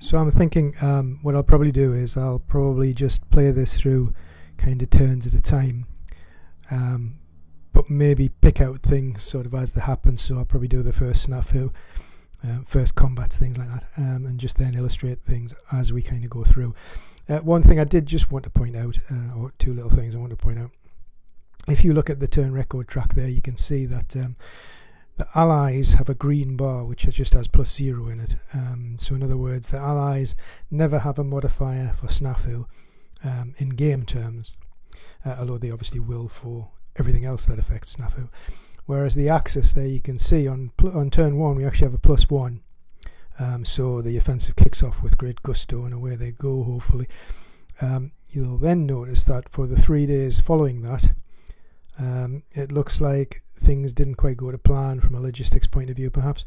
So I'm thinking what I'll probably do is I'll probably just play this through kind of turns at a time, but maybe pick out things sort of as they happen. So I'll probably do the first snafu, first combats, things like that, and just then illustrate things as we kind of go through. One thing I did just want to point out, or two little things I want to point out. If you look at the turn record track there, you can see that the allies have a green bar which just has +0 in it. So in other words, the allies never have a modifier for snafu in game terms, although they obviously will for everything else that affects snafu. Whereas the Axis there, you can see on turn 1 we actually have a +1. So the offensive kicks off with great gusto and away they go, hopefully. You'll then notice that for the 3 days following that, it looks like things didn't quite go to plan from a logistics point of view, perhaps,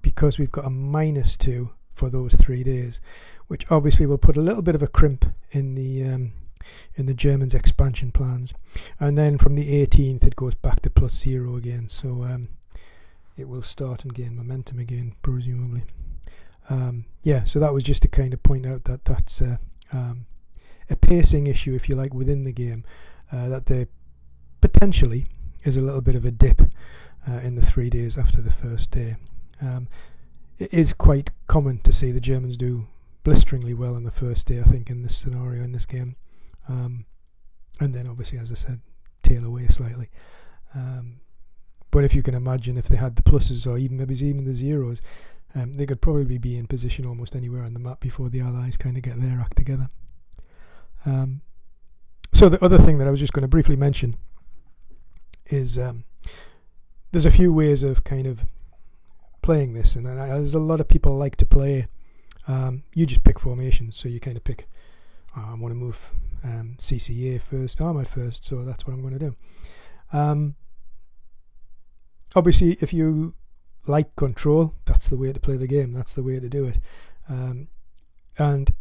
because we've got a -2 for those 3 days, which obviously will put a little bit of a crimp in the Germans' expansion plans. And then from the 18th it goes back to +0 again, so it will start and gain momentum again, presumably. So that was just to kind of point out that that's a pacing issue, if you like, within the game, that there potentially is a little bit of a dip in the 3 days after the first day. It is quite common to see the Germans do blisteringly well on the first day, I think, in this scenario, in this game, and then obviously, as I said, tail away slightly. But if you can imagine, if they had the pluses or even maybe even the zeros, they could probably be in position almost anywhere on the map before the Allies kind of get their act together. So the other thing that I was just going to briefly mention is there's a few ways of kind of playing this, and there's a lot of people like to play. You just pick formations, so you kind of pick. I want to move CCA first, Armoured first, so that's what I'm going to do. Obviously, if you like control, that's the way to play the game. That's the way to do it. And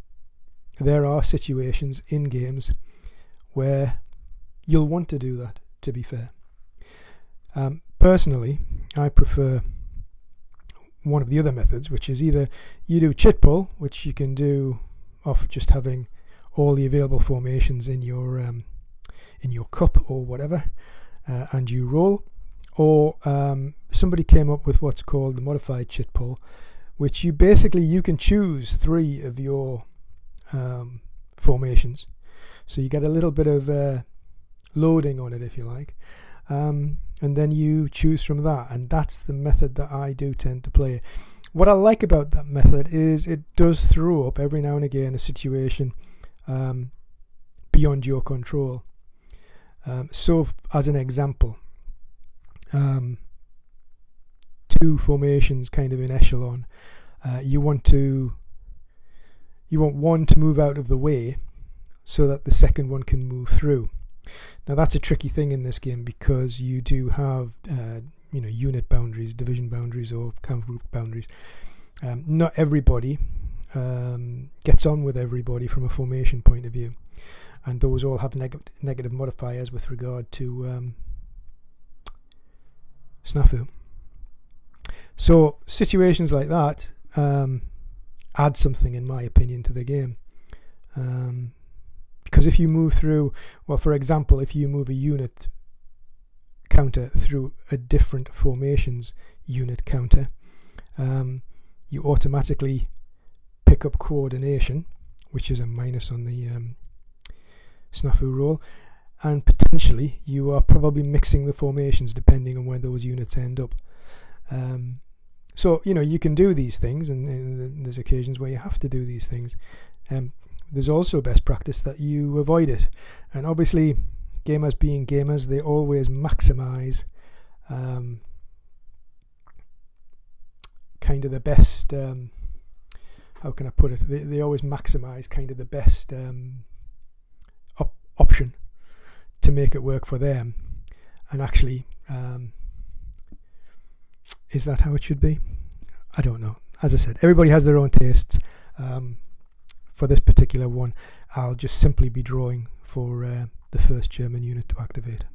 there are situations in games where you'll want to do that, to be fair. Personally, I prefer one of the other methods, which is either you do chit pull, which you can do off just having all the available formations in your cup or whatever, and you roll, or somebody came up with what's called the modified chit pull, which you can choose 3 of your formations, so you get a little bit of loading on it, if you like, and then you choose from that, and that's the method that I do tend to play. What I like about that method is it does throw up every now and again a situation beyond your control. So as an example, 2 formations kind of in echelon, you want one to move out of the way so that the second one can move through. Now that's a tricky thing in this game, because you do have unit boundaries, division boundaries, or camp group boundaries. Not everybody gets on with everybody from a formation point of view, and those all have negative modifiers with regard to snafu. So situations like that add something, in my opinion, to the game. Because if you move through, well, for example, if you move a unit counter through a different formations unit counter, you automatically pick up coordination, which is a minus on the snafu roll, and potentially you are probably mixing the formations depending on where those units end up. So you can do these things, and there's occasions where you have to do these things. There's also best practice that you avoid it, and obviously gamers being gamers, they always maximize kind of the best, how can I put it, they always maximize kind of the best option to make it work for them. And actually, is that how it should be? I don't know. As I said, everybody has their own tastes. For this particular one, I'll just simply be drawing for the first German unit to activate.